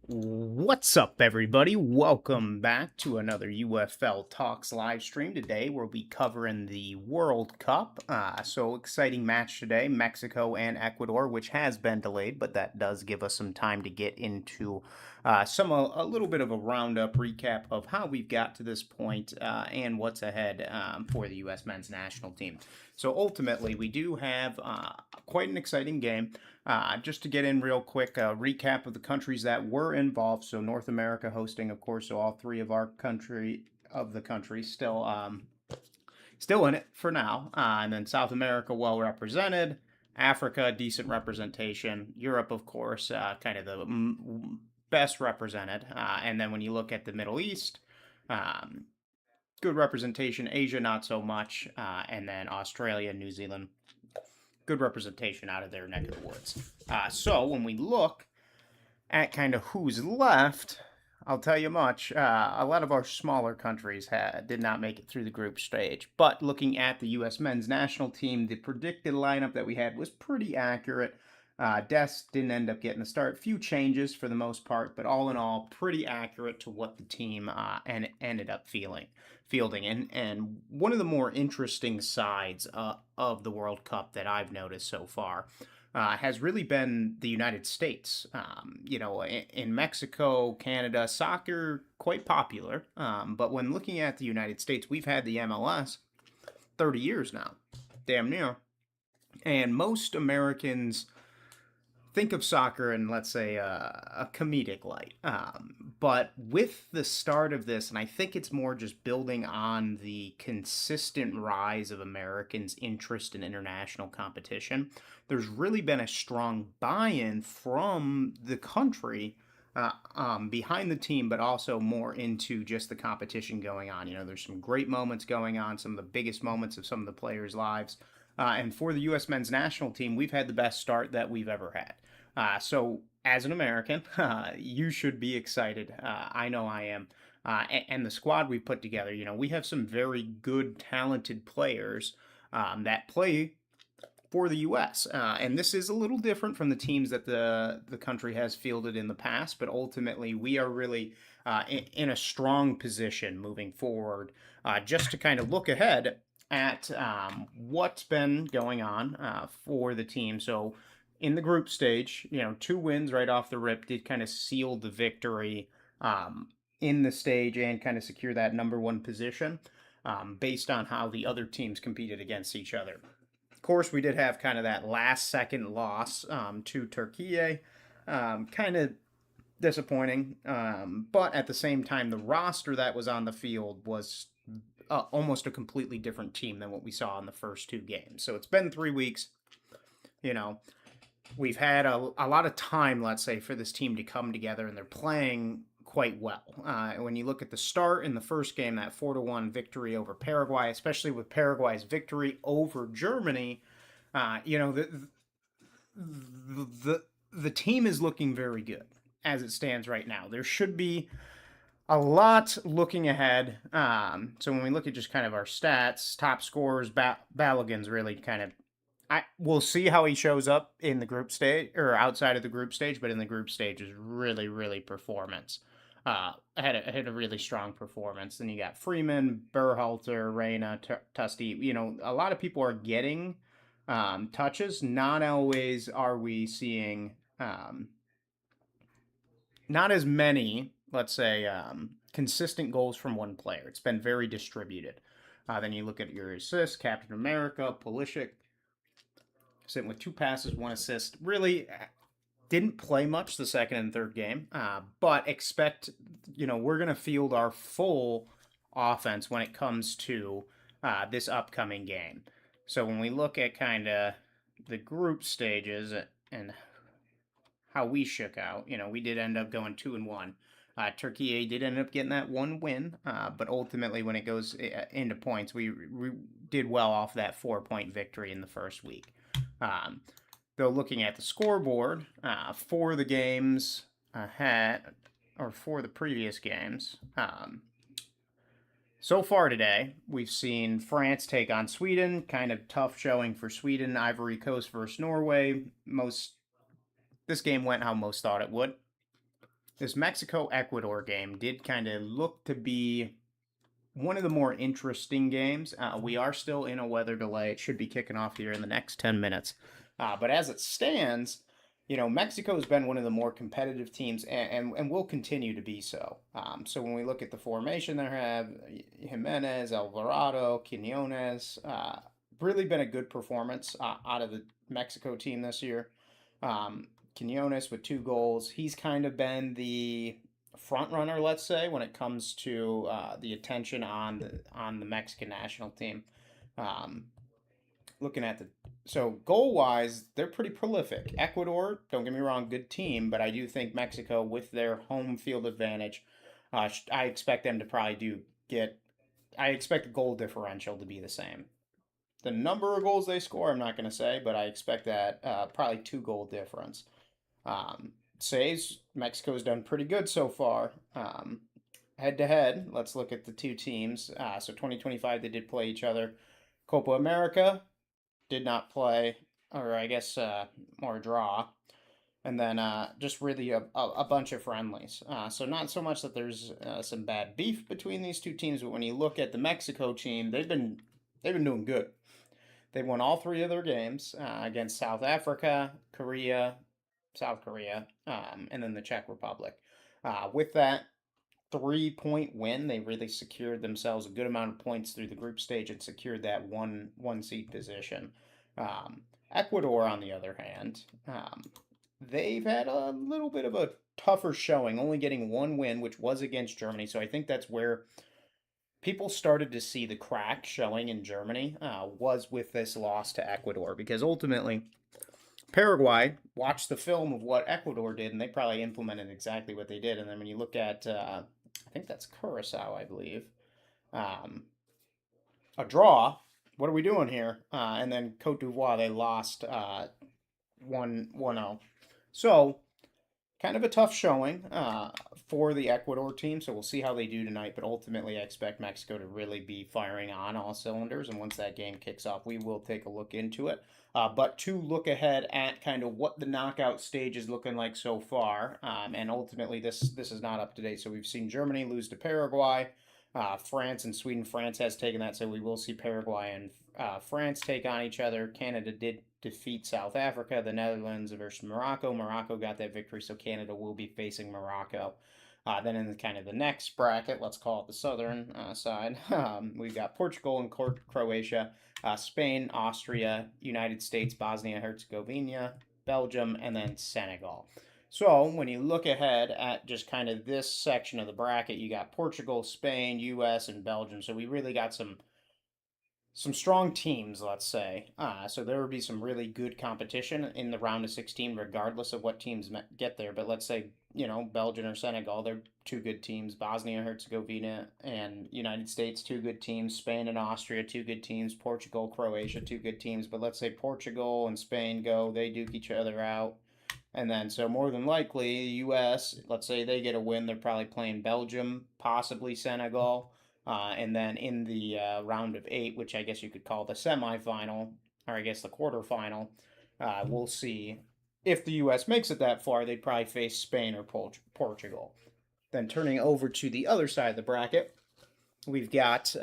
What's up, everybody? Welcome back to another UFL Talks live stream. Today, we'll be covering the World Cup. So exciting match today, Mexico and Ecuador, which has been delayed, but that does give us some time to get into a little bit of a roundup recap of how we've got to this point and what's ahead for the U.S. men's national team. So ultimately, we do have quite an exciting game. Just to get in real quick, a recap of the countries that were involved. So North America hosting, of course, so all three of our country still in it for now. And then South America well represented. Africa, decent representation. Europe, of course, kind of the best represented. And then when you look at the Middle East, good representation. Asia, not so much. And then Australia, New Zealand, good representation out of their neck of the woods. So when we look at kind of who's left, I'll tell you much. A lot of our smaller countries did not make it through the group stage. But looking at the U.S. men's national team, the predicted lineup that we had was pretty accurate. Des didn't end up getting the start. Few changes for the most part, but all in all, pretty accurate to what the team ended up fielding. And one of the more interesting sides of the World Cup that I've noticed so far has really been the United States. In Mexico, Canada, soccer quite popular. But when looking at the United States, we've had the MLS 30 years now, damn near. And most Americans think of soccer in, let's say, a comedic light. But with the start of this, and I think it's more just building on the consistent rise of Americans' interest in international competition, there's really been a strong buy-in from the country behind the team, but also more into just the competition going on. There's some great moments going on, some of the biggest moments of some of the players' lives. And for the U.S. men's national team, we've had the best start that we've ever had. So, as an American, you should be excited. I know I am. And the squad we put together, we have some very good, talented players that play for the U.S. And this is a little different from the teams that the country has fielded in the past, but ultimately we are really in a strong position moving forward just to kind of look ahead at what's been going on for the team. So in the group stage, 2 wins right off the rip did kind of seal the victory in the stage and kind of secure that number one position based on how the other teams competed against each other. Of course, we did have kind of that last second loss to Turkey, kind of disappointing. But at the same time, the roster that was on the field was almost a completely different team than what we saw in the first 2 games. So it's been 3 weeks. We've had a lot of time, let's say, for this team to come together, and they're playing quite well. When you look at the start in the first game, that 4-1 victory over Paraguay, especially with Paraguay's victory over Germany, the team is looking very good as it stands right now. There should be a lot looking ahead. So when we look at just kind of our stats, top scorers, Balogun's really kind of we'll see how he shows up in the group stage or outside of the group stage, but in the group stage is really, really performance. Had a really strong performance. Then you got Freeman, Berhalter, Reyna, Tusty. A lot of people are getting touches. Not always are we seeing not as many, let's say, consistent goals from one player. It's been very distributed. Then you look at your assists, Captain America, Pulisic, sitting with 2 passes, 1 assist. Really didn't play much the second and third game, but expect, we're going to field our full offense when it comes to this upcoming game. So when we look at kind of the group stages and how we shook out, we did end up going 2-1. Turkey did end up getting that 1 win, but ultimately when it goes into points, we did well off that 4-point victory in the first week. Though looking at the scoreboard for the games for the previous games, so far today, we've seen France take on Sweden, kind of tough showing for Sweden, Ivory Coast versus Norway. This game went how most thought it would. this Mexico Ecuador game did kind of look to be one of the more interesting games. We are still in a weather delay. It should be kicking off here in the next 10 minutes. But as it stands, Mexico has been one of the more competitive teams and will continue to be so. So when we look at the formation, there have Jimenez, Alvarado, Quinones. Really been a good performance out of the Mexico team this year. Quinones with 2 goals. He's kind of been the front runner, let's say, when it comes to the attention on the Mexican national team. Um, Looking at the goal wise, they're pretty prolific. Ecuador, don't get me wrong, good team, but I do think Mexico, with their home field advantage, I expect them to probably do get. I expect the goal differential to be the same. The number of goals they score, I'm not going to say, but I expect that probably 2 goal difference. Saves, Mexico's done pretty good so far. Head to head, let's look at the two teams. So 2025, they did play each other. Copa America did not play, or I guess more draw. And then just really a bunch of friendlies. So not so much that there's some bad beef between these two teams, but when you look at the Mexico team, they've been doing good. They won all 3 of their games against South Africa, Korea, South Korea, and then the Czech Republic. With that 3-point win, they really secured themselves a good amount of points through the group stage and secured that one seed position. Ecuador, on the other hand, they've had a little bit of a tougher showing, only getting 1 win, which was against Germany. So I think that's where people started to see the crack showing in Germany was with this loss to Ecuador, because ultimately Paraguay watched the film of what Ecuador did, and they probably implemented exactly what they did. And then when you look at, I think that's Curacao, I believe, um, a draw. What are we doing here? And then Cote d'Ivoire, they lost 1-0. So kind of a tough showing for the Ecuador team. So we'll see how they do tonight. But ultimately, I expect Mexico to really be firing on all cylinders. And once that game kicks off, we will take a look into it. But to look ahead at kind of what the knockout stage is looking like so far, and ultimately this is not up to date. So we've seen Germany lose to Paraguay, France and Sweden. France has taken that, so we will see Paraguay and France take on each other. Canada did defeat South Africa. The Netherlands versus Morocco. Morocco got that victory, so Canada will be facing Morocco. Then in the kind of the next bracket, let's call it the southern side, we've got Portugal and Croatia, Spain, Austria, United States, Bosnia Herzegovina, Belgium, and then Senegal. So when you look ahead at just kind of this section of the bracket, you got Portugal, Spain, U.S., and Belgium. So we really got some strong teams, let's say. So there would be some really good competition in the round of 16, regardless of what teams get there. But let's say, Belgium or Senegal, they're 2 good teams. Bosnia, Herzegovina, and United States, 2 good teams. Spain and Austria, 2 good teams. Portugal, Croatia, 2 good teams. But let's say Portugal and Spain they duke each other out. And then, so more than likely, the U.S., let's say they get a win, they're probably playing Belgium, possibly Senegal. And then in the round of 8, which I guess you could call the semifinal, or I guess the quarterfinal, we'll see if the U.S. makes it that far. They'd probably face Spain or Portugal. Then turning over to the other side of the bracket, we've got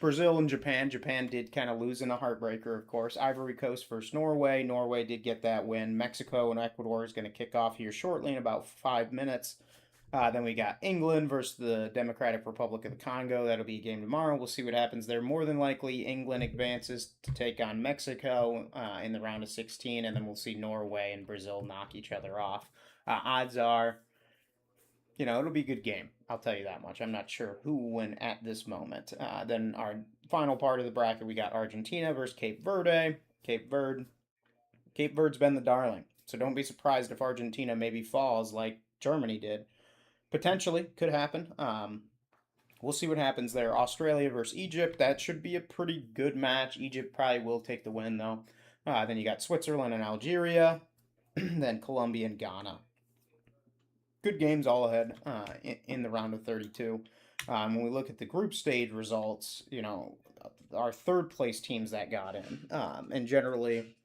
Brazil and Japan. Japan did kind of lose in a heartbreaker, of course. Ivory Coast versus Norway. Norway did get that win. Mexico and Ecuador is going to kick off here shortly in about 5 minutes. Then we got England versus the Democratic Republic of the Congo. That'll be a game tomorrow. We'll see what happens there. More than likely, England advances to take on Mexico in the round of 16, and then we'll see Norway and Brazil knock each other off. Odds are, it'll be a good game. I'll tell you that much. I'm not sure who will win at this moment. Then our final part of the bracket, we got Argentina versus Cape Verde. Cape Verde's been the darling, so don't be surprised if Argentina maybe falls like Germany did. Potentially could happen. We'll see what happens there. Australia versus Egypt. That should be a pretty good match. Egypt probably will take the win, though. Then you got Switzerland and Algeria. Then Colombia and Ghana. Good games all ahead in the round of 32. When we look at the group stage results, our third place teams that got in, and generally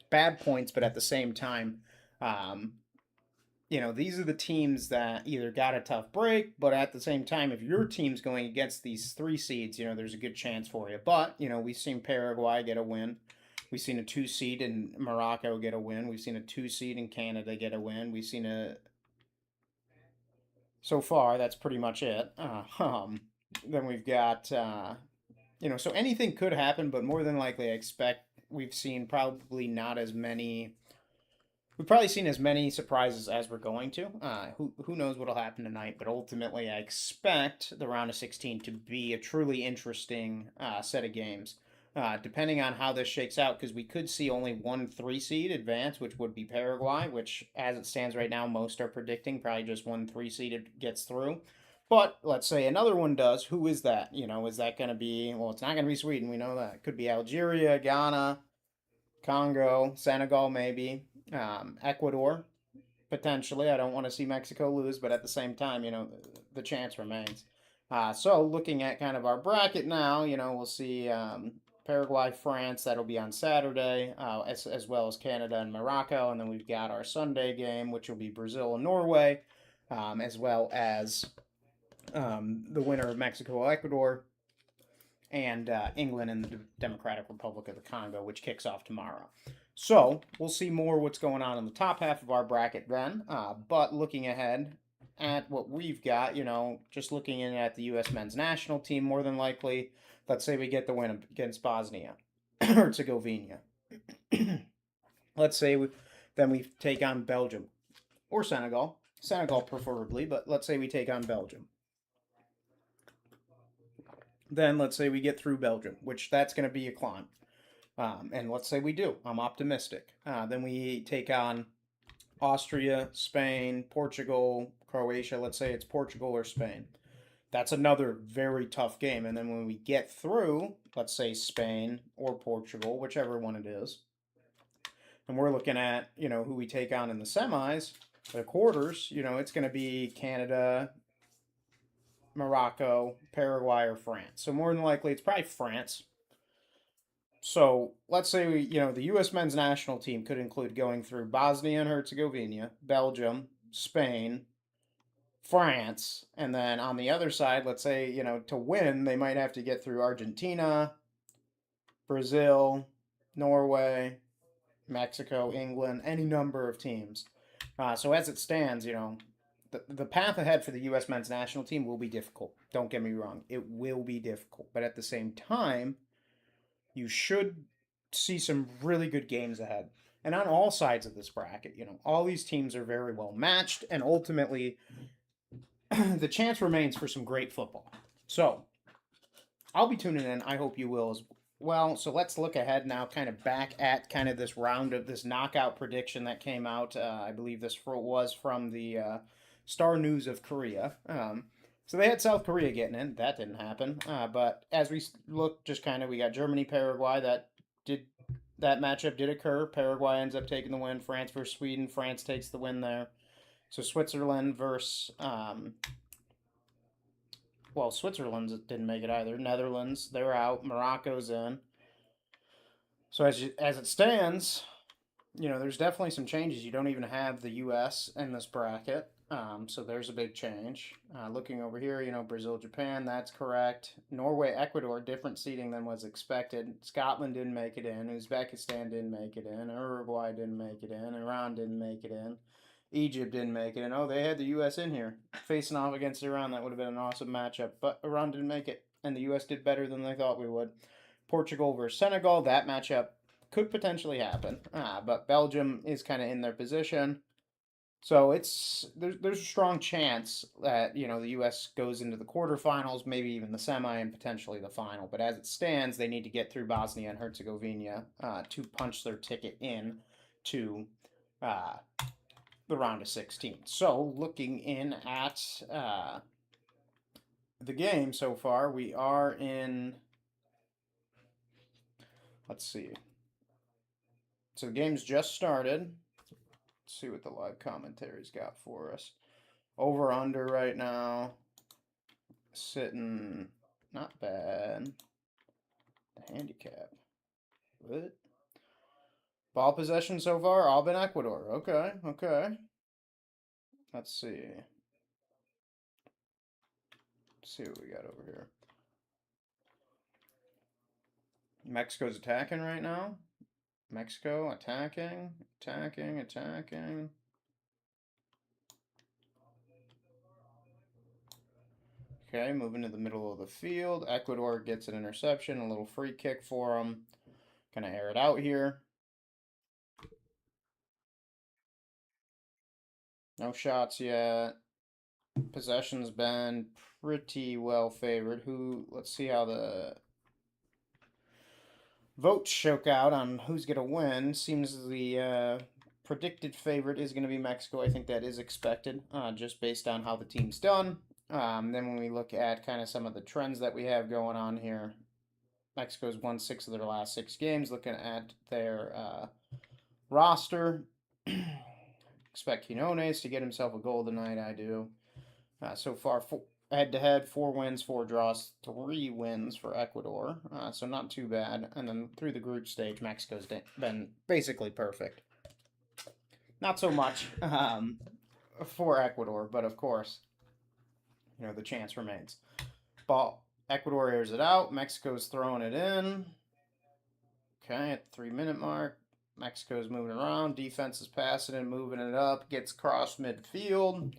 bad points, but at the same time, these are the teams that either got a tough break, but at the same time, if your team's going against these three seeds, there's a good chance for you. But, we've seen Paraguay get a win. We've seen a two seed in Morocco get a win. We've seen a two seed in Canada get a win. We've seen a. So far, that's pretty much it. Then we've got, so anything could happen, but more than likely, I expect we've seen probably not as many we've probably seen as many surprises as we're going to. Who knows what'll happen tonight? But ultimately, I expect the round of 16 to be a truly interesting set of games. Depending on how this shakes out, because we could see only one three seed advance, which would be Paraguay, which, as it stands right now, most are predicting probably just one three seed gets through. But let's say another one does. Who is that? Is that going to be? Well, it's not going to be Sweden. We know that. It could be Algeria, Ghana, Congo, Senegal, maybe, Ecuador, potentially. I don't want to see Mexico lose, but at the same time, the chance remains. So looking at kind of our bracket now, we'll see Paraguay, France. That'll be on Saturday, as well as Canada and Morocco, and then we've got our Sunday game, which will be Brazil and Norway, as well as the winner of Mexico, Ecuador, and England and the Democratic Republic of the Congo, which kicks off tomorrow. So we'll see more what's going on in the top half of our bracket then. But looking ahead at what we've got, just looking in at the U.S. men's national team, more than likely, let's say we get the win against Bosnia Herzegovina. Let's say then we take on Belgium or Senegal. Senegal preferably, but let's say we take on Belgium. Then let's say we get through Belgium, which that's going to be a climb. And let's say we do. I'm optimistic. Then we take on Austria, Spain, Portugal, Croatia. Let's say it's Portugal or Spain. That's another very tough game. And then when we get through, let's say Spain or Portugal, whichever one it is, and we're looking at, who we take on in the semis, the quarters, it's going to be Canada, Morocco, Paraguay, or France. So more than likely, it's probably France. So let's say the U.S. men's national team could include going through Bosnia and Herzegovina, Belgium, Spain, France, and then on the other side, let's say to win they might have to get through Argentina, Brazil, Norway, Mexico, England, any number of teams. So as it stands, the path ahead for the U.S. men's national team will be difficult. Don't get me wrong, it will be difficult, but at the same time you should see some really good games ahead. And on all sides of this bracket, all these teams are very well matched, and ultimately, the chance remains for some great football. So, I'll be tuning in. I hope you will as well. So, let's look ahead now, kind of back at kind of this round of this knockout prediction that came out. I believe this was from the Star News of Korea. So they had South Korea getting in. That didn't happen. But as we look, just kind of, we got Germany, Paraguay. That matchup did occur. Paraguay ends up taking the win. France versus Sweden. France takes the win there. So Switzerland versus Switzerland didn't make it either. Netherlands, they're out. Morocco's in. So as it stands, there's definitely some changes. You don't even have the U.S. in this bracket. So there's a big change. Looking over here, Brazil, Japan, that's correct. Norway, Ecuador, different seeding than was expected. Scotland didn't make it in. Uzbekistan didn't make it in. Uruguay didn't make it in. Iran didn't make it in. Egypt didn't make it in. Oh, they had the U.S. in here. Facing off against Iran, that would have been an awesome matchup. But Iran didn't make it, and the U.S. did better than they thought we would. Portugal versus Senegal, that matchup could potentially happen. But Belgium is kind of in their position. So there's a strong chance that the U.S. goes into the quarterfinals, maybe even the semi, and potentially the final. But as it stands, they need to get through Bosnia and Herzegovina to punch their ticket in to the round of 16. So looking in at the game so far, we are in. Let's see. So the game's just started. Let's see what the live commentary's got for us. Over under right now. Sitting not bad. The handicap. What? Ball possession so far, all been Ecuador. Okay, okay. Let's see. Let's see what we got over here. Mexico's attacking right now. Mexico attacking, attacking, attacking. Okay, moving to the middle of the field. Ecuador gets an interception, a little free kick for them. Gonna air it out here. No shots yet. Possession's been pretty well favored. Let's see how the votes shook out on who's going to win. Seems the predicted favorite is going to be Mexico. I think that is expected, just based on how the team's done. Then when we look at kind of some of the trends that we have going on here, Mexico's won 6 of their last 6 games. Looking at their roster, expect Quinones to get himself a goal tonight. I do. So far, head to head, 4 wins, 4 draws, 3 wins for Ecuador. So not too bad. And then through the group stage, Mexico's been basically perfect. Not so much for Ecuador, but of course, the chance remains. Ball. Ecuador airs it out. Mexico's throwing it in. Okay, at the 3-minute mark, Mexico's moving around. Defense is passing and moving it up. Gets crossed midfield.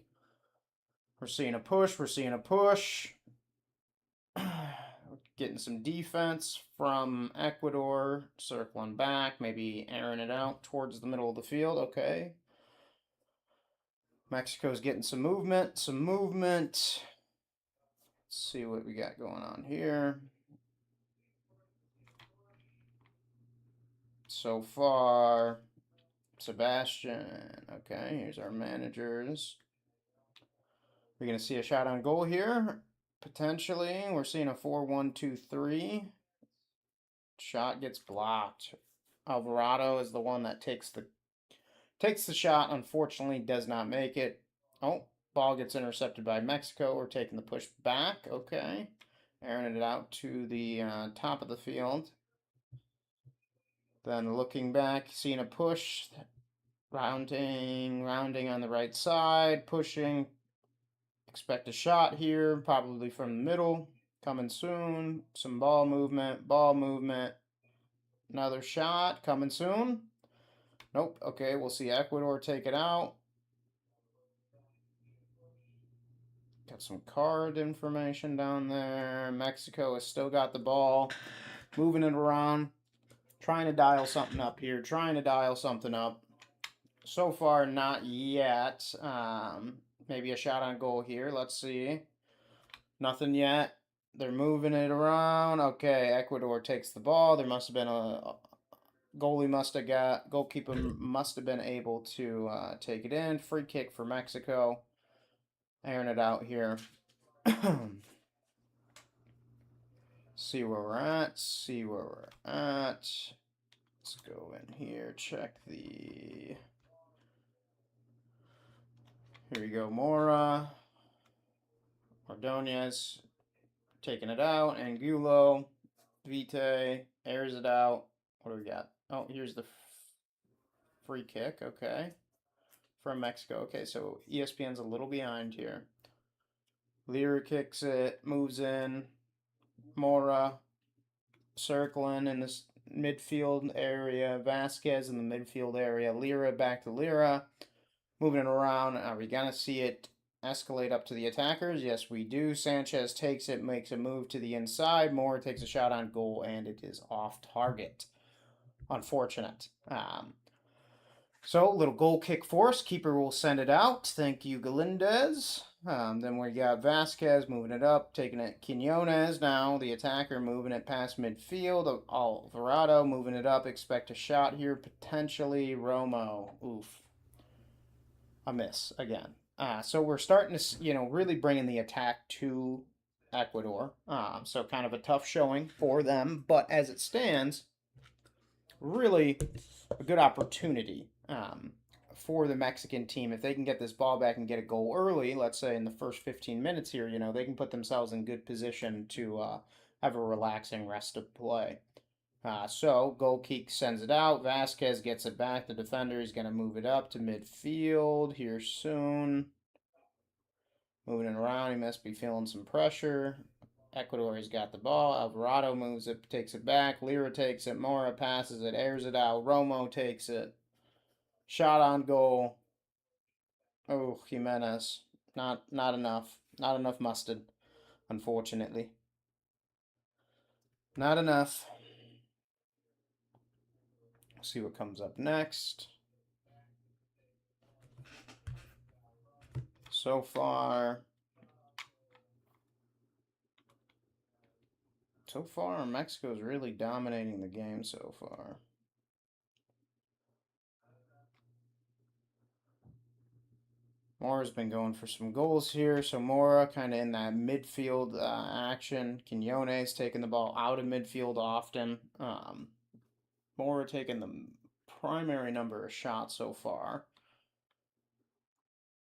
We're seeing a push. We're seeing a push. Getting some defense from Ecuador. Circling back. Maybe airing it out towards the middle of the field. Okay. Mexico's getting some movement. Some movement. Let's see what we got going on here. So far, Sebastian. Okay, here's our managers. We're going to see a shot on goal here. Potentially, we're seeing a 4-1-2-3. Shot gets blocked. Alvarado is the one that takes the shot. Unfortunately, does not make it. Oh, ball gets intercepted by Mexico. We're taking the push back. Okay, airing it out to the top of the field. Then looking back, seeing a push, rounding on the right side, pushing. Expect a shot here, probably from the middle. Coming soon. Some ball movement. Another shot coming soon. Nope. Okay, we'll see Ecuador take it out. Got some card information down there. Mexico has still got the ball. Moving it around. Trying to dial something up here. So far, not yet. Maybe a shot on goal here. Let's see. Nothing yet. They're moving it around. Okay, Ecuador takes the ball. There must have been goalkeeper must have been able to take it in. Free kick for Mexico. Airing it out here. See where we're at. Let's go in here. Check the... Here we go. Mora. Ordonez taking it out. Angulo. Vite airs it out. What do we got? Oh, here's the free kick. Okay. From Mexico. Okay, so ESPN's a little behind here. Lira kicks it. Moves in. Mora. Circling in this midfield area. Vasquez in the midfield area. Lira back to Lira. Moving it around. Are we going to see it escalate up to the attackers? Yes, we do. Sanchez takes it, makes a move to the inside. Moore takes a shot on goal, and it is off target. Unfortunate. So, little goal kick force. Keeper will send it out. Thank you, Galindez. Then we got Vasquez moving it up, taking it. Quinones now, the attacker, moving it past midfield. Alvarado moving it up. Expect a shot here, potentially. Romo. Oof. A miss again. So we're starting to, really bringing the attack to Ecuador. So kind of a tough showing for them. But as it stands, really a good opportunity for the Mexican team. If they can get this ball back and get a goal early, let's say in the first 15 minutes here, they can put themselves in good position to have a relaxing rest of play. So goal kick sends it out. Vasquez gets it back. The defender is going to move it up to midfield here soon. Moving it around, he must be feeling some pressure. Ecuador has got the ball. Alvarado moves it, takes it back. Lira takes it. Mora passes it, airs it out. Romo takes it. Shot on goal. Oh, Jimenez. Not enough. Not enough mustard, unfortunately. Not enough. See what comes up next. So far, Mexico's really dominating the game so far. Mora's been going for some goals here, so Mora kind of in that midfield action. Quinones taking the ball out of midfield often. Mora taking the primary number of shots so far,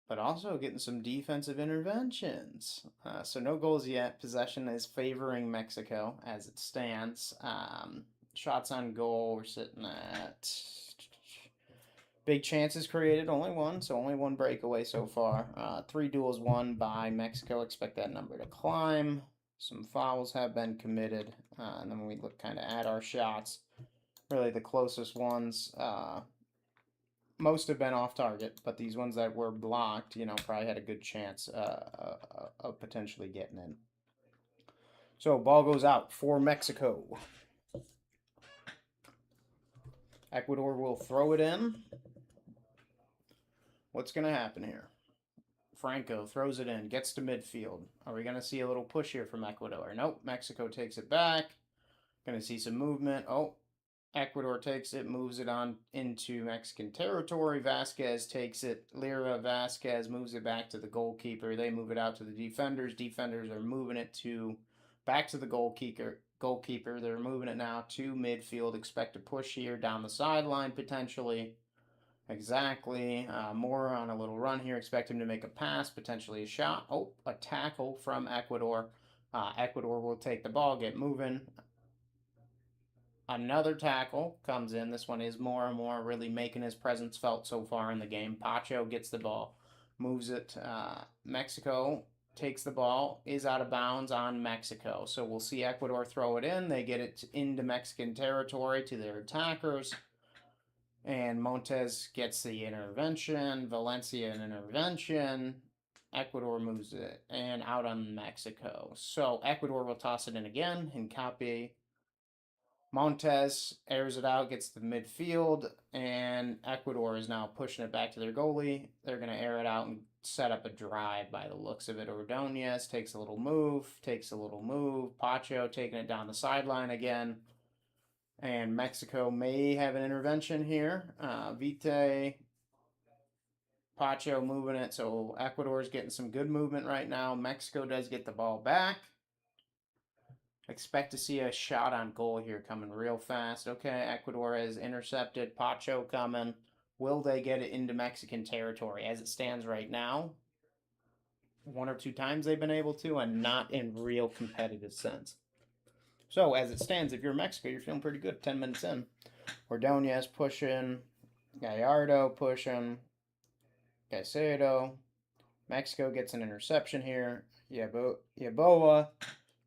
but also getting some defensive interventions. So no goals yet. Possession is favoring Mexico as it stands. Shots on goal, we're sitting at big chances created, only one, so only one breakaway so far. 3 duels won by Mexico. Expect that number to climb. Some fouls have been committed, and then when we look kind of at our shots, really the closest ones, most have been off target, but these ones that were blocked, probably had a good chance of potentially getting in. So ball goes out for Mexico. Ecuador will throw it in. What's going to happen here? Franco throws it in, gets to midfield. Are we going to see a little push here from Ecuador? Nope. Mexico takes it back. Going to see some movement. Oh, Ecuador takes it, moves it on into Mexican territory. Vasquez takes it. Lira Vasquez moves it back to the goalkeeper. They move it out to the defenders. Defenders are moving it back to the goalkeeper. They're moving it now to midfield. Expect a push here down the sideline potentially. Exactly. Mora on a little run here. Expect him to make a pass, potentially a shot. Oh, a tackle from Ecuador. Ecuador will take the ball, get moving. Another tackle comes in. This one is Mora really making his presence felt so far in the game. Pacho gets the ball, moves it. Mexico takes the ball, is out of bounds on Mexico. So we'll see Ecuador throw it in. They get it into Mexican territory to their attackers. And Montes gets the intervention. Valencia an intervention. Ecuador moves it and out on Mexico. So Ecuador will toss it in again. Hincapié. Montes airs it out, gets to the midfield, and Ecuador is now pushing it back to their goalie. They're going to air it out and set up a drive by the looks of it. Ordonez takes a little move. Pacho taking it down the sideline again. And Mexico may have an intervention here. Vite, Pacho moving it. So Ecuador is getting some good movement right now. Mexico does get the ball back. Expect to see a shot on goal here coming real fast. Okay, Ecuador has intercepted. Pacho coming. Will they get it into Mexican territory? As it stands right now, 1 or 2 times they've been able to, and not in real competitive sense. So as it stands, if you're Mexico, you're feeling pretty good 10 minutes in. Ordonez pushing. Gallardo pushing. Caicedo. Mexico gets an interception here. Yaboa.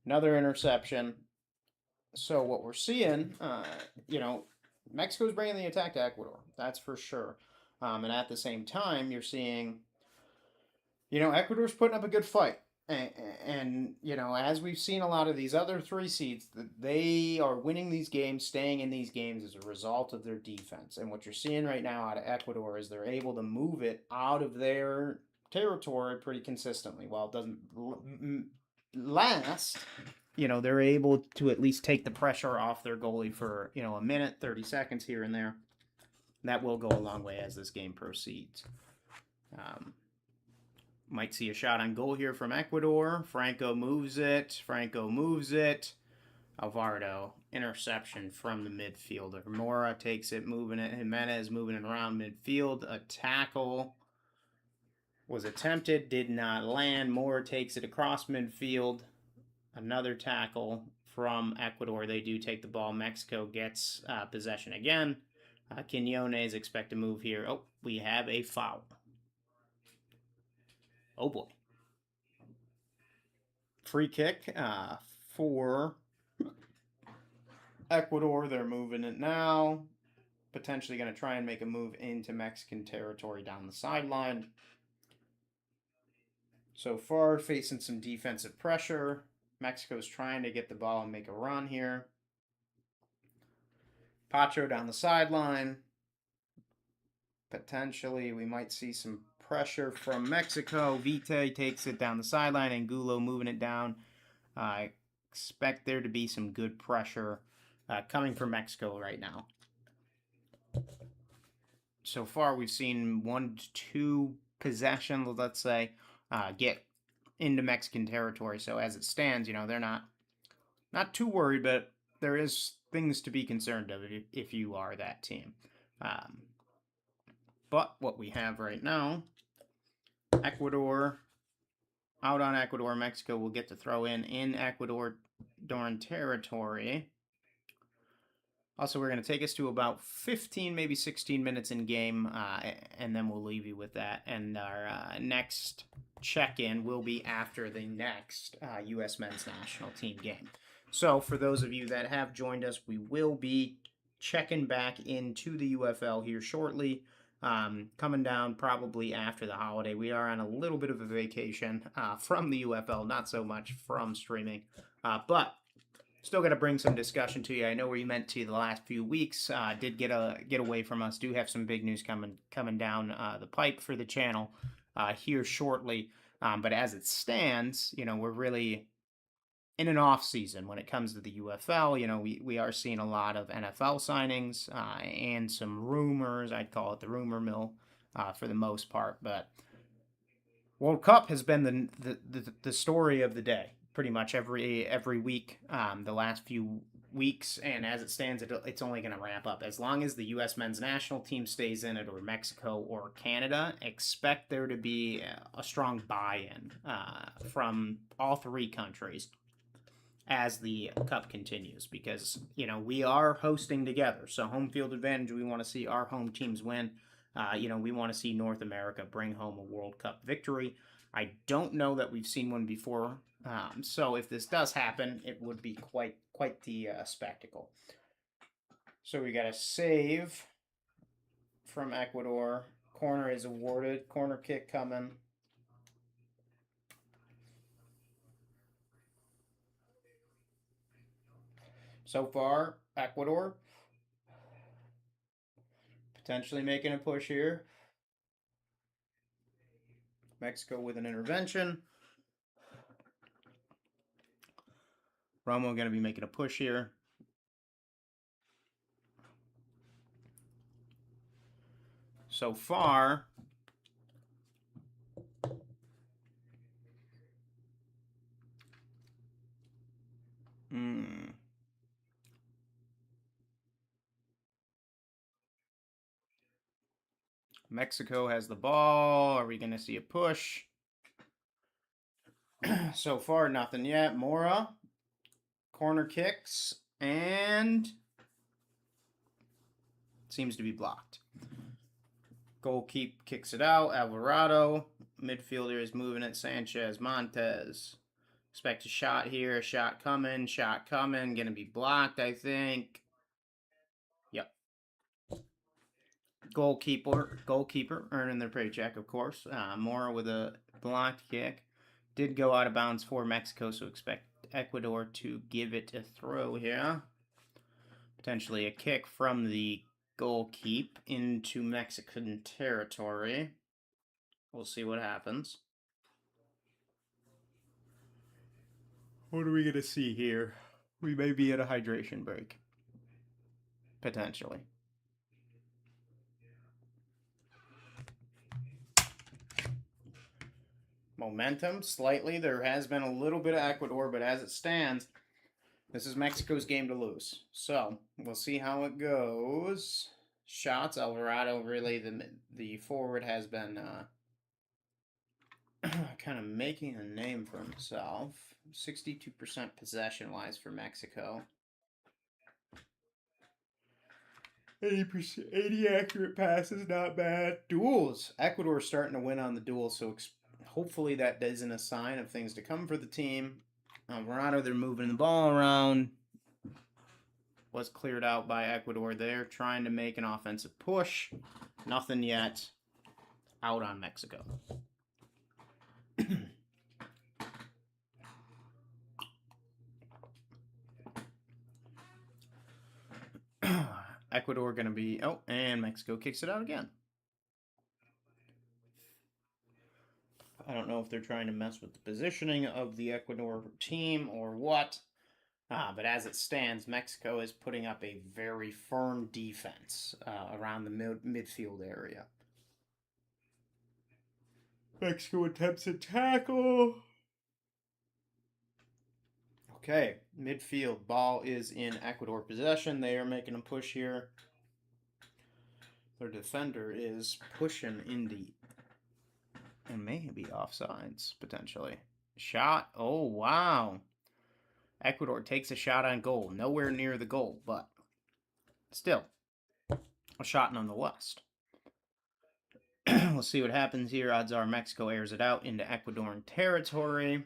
Another interception. So what we're seeing, Mexico's bringing the attack to Ecuador. That's for sure. And at the same time, you're seeing, Ecuador's putting up a good fight. And, as we've seen a lot of these other 3 seeds, they are winning these games, staying in these games as a result of their defense. And what you're seeing right now out of Ecuador is they're able to move it out of their territory pretty consistently. While it doesn't last, they're able to at least take the pressure off their goalie for, a minute, 30 seconds here and there. That will go a long way as this game proceeds. Might see a shot on goal here from Ecuador. Franco moves it. Alvarado, interception from the midfielder. Mora takes it, moving it. Jimenez moving it around midfield. A tackle was attempted, did not land. Mora takes it across midfield. Another tackle from Ecuador. They do take the ball. Mexico gets possession again. Quinones expect to move here. Oh, we have a foul. Oh boy. Free kick for Ecuador. They're moving it now. Potentially going to try and make a move into Mexican territory down the sideline. So far, facing some defensive pressure. Mexico's trying to get the ball and make a run here. Pacho down the sideline. Potentially, we might see some pressure from Mexico. Vite takes it down the sideline, and Gulo moving it down. I expect there to be some good pressure coming from Mexico right now. So far, we've seen 1 to 2 possessions, let's say, get into Mexican territory. So as it stands, they're not too worried, but there is things to be concerned of if you are that team. But what we have right now, Ecuador, out on Ecuador, Mexico will get to throw in Ecuadorian territory. Also, we're going to take us to about 15, maybe 16 minutes in game, and then we'll leave you with that. And our next check-in will be after the next U.S. men's national team game. So for those of you that have joined us, we will be checking back into the UFL here shortly. Coming down probably after the holiday. We are on a little bit of a vacation from the UFL, not so much from streaming, but still got to bring some discussion to you. I know where you meant to the last few weeks. Did get away from us. Do have some big news coming down the pipe for the channel here shortly. But as it stands, we're really in an off season when it comes to the UFL. We are seeing a lot of NFL signings and some rumors. I'd call it the rumor mill for the most part. But World Cup has been the story of the day pretty much every week the last few weeks, and as it stands, it's only going to ramp up. As long as the U.S. men's national team stays in it, or Mexico or Canada, expect there to be a strong buy-in from all three countries as the cup continues, because we are hosting together, so home field advantage. We want to see our home teams win. We want to see North America bring home a World Cup victory. I don't know that we've seen one before, so if this does happen, it would be quite the spectacle. So we got a save from Ecuador. Corner is awarded. Corner kick coming. So far, Ecuador potentially making a push here. Mexico with an intervention. Romo going to be making a push here. So far, Mexico has the ball. Are we going to see a push? So far, nothing yet. Mora, corner kicks, and seems to be blocked. Goalkeeper kicks it out. Alvarado. Midfielder is moving it. Sanchez, Montez. Expect a shot here. Shot coming. Going to be blocked, I think. Yep. Goalkeeper earning their paycheck, of course. Mora with a blocked kick. Did go out of bounds for Mexico, so expect Ecuador to give it a throw here. Potentially a kick from the goalkeeper into Mexican territory. We'll see what happens. What are we going to see here? We may be at a hydration break. Potentially. Momentum, slightly. There has been a little bit of Ecuador, but as it stands, this is Mexico's game to lose. So, we'll see how it goes. Shots, Alvarado, really, the forward has been kind of making a name for himself. 62% possession-wise for Mexico. 80 accurate passes, not bad. Duels. Ecuador starting to win on the duels, so hopefully that isn't a sign of things to come for the team. Alvarado, they're moving the ball around. Was cleared out by Ecuador there, trying to make an offensive push. Nothing yet. Out on Mexico. Ecuador going to be... Oh, and Mexico kicks it out again. I don't know if they're trying to mess with the positioning of the Ecuador team or what. But as it stands, Mexico is putting up a very firm defense around the midfield area. Mexico attempts a tackle. Okay, midfield. Ball is in Ecuador possession. They are making a push here. Their defender is pushing in deep. And may be offsides, potentially. Shot. Oh, wow. Ecuador takes a shot on goal. Nowhere near the goal, but still a shot nonetheless. We'll see what happens here. Odds are Mexico airs it out into Ecuadorian territory.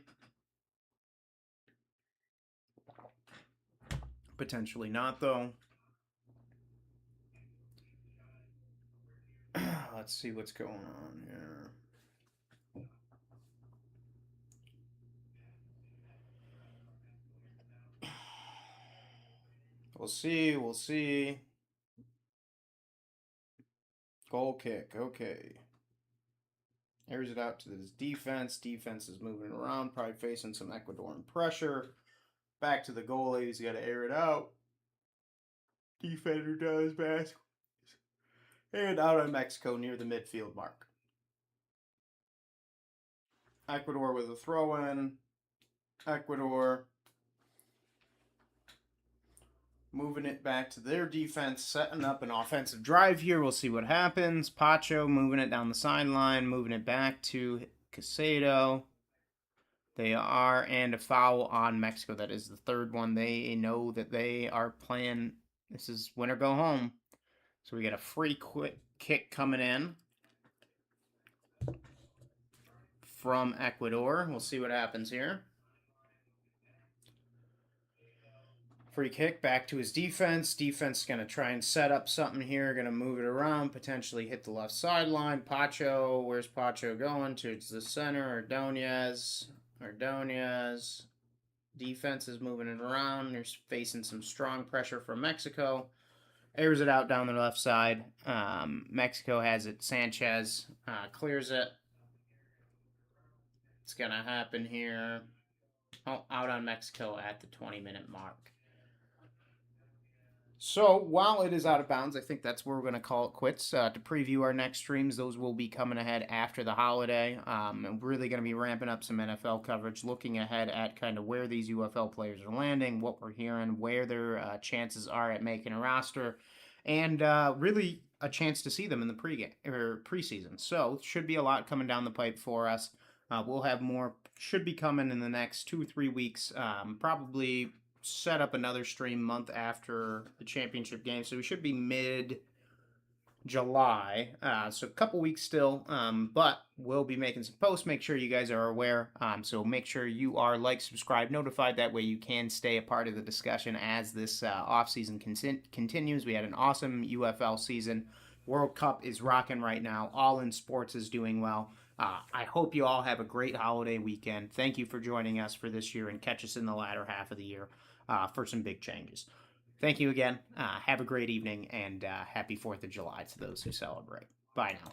Potentially not, though. Let's see what's going on here. We'll see. We'll see. Goal kick. Okay. Airs it out to this defense. Defense is moving around, probably facing some Ecuadorian pressure. Back to the goalie. He's got to air it out. Defender does pass. And out on Mexico near the midfield mark. Ecuador with a throw in. Ecuador moving it back to their defense, setting up an offensive drive here. We'll see what happens. Pacho moving it down the sideline, moving it back to Casado. They are, and a foul on Mexico. That is the third one. They know that they are playing. This is win or go home. So we got a free quick kick coming in from Ecuador. We'll see what happens here. Free kick back to his defense. Defense is going to try and set up something here. Going to move it around, potentially hit the left sideline. Pacho, where's Pacho going? To the center. Ordonez. Defense is moving it around. They're facing some strong pressure from Mexico. Airs it out down the left side. Mexico has it. Sanchez clears it. It's going to happen here. Oh, out on Mexico at the 20-minute mark. So while it is out of bounds, I think that's where we're going to call it quits. To preview our next streams, those will be coming ahead after the holiday. I'm really going to be ramping up some NFL coverage, looking ahead at kind of where these UFL players are landing, what we're hearing, where their chances are at making a roster, and really a chance to see them in the preseason. So should be a lot coming down the pipe for us. We'll have more, should be coming in the next 2 or 3 weeks, probably set up another stream month after the championship game, so we should be mid-July, so a couple weeks still, but we'll be making some posts. Make sure you guys are aware, so make sure you are subscribed, notified. That way you can stay a part of the discussion as this off-season continues. We had an awesome UFL season. World Cup is rocking right now. All in Sports is doing well. I hope you all have a great holiday weekend. Thank you for joining us for this year, and catch us in the latter half of the year for some big changes. Thank you again. Have a great evening, and happy 4th of July to those who celebrate. Bye now.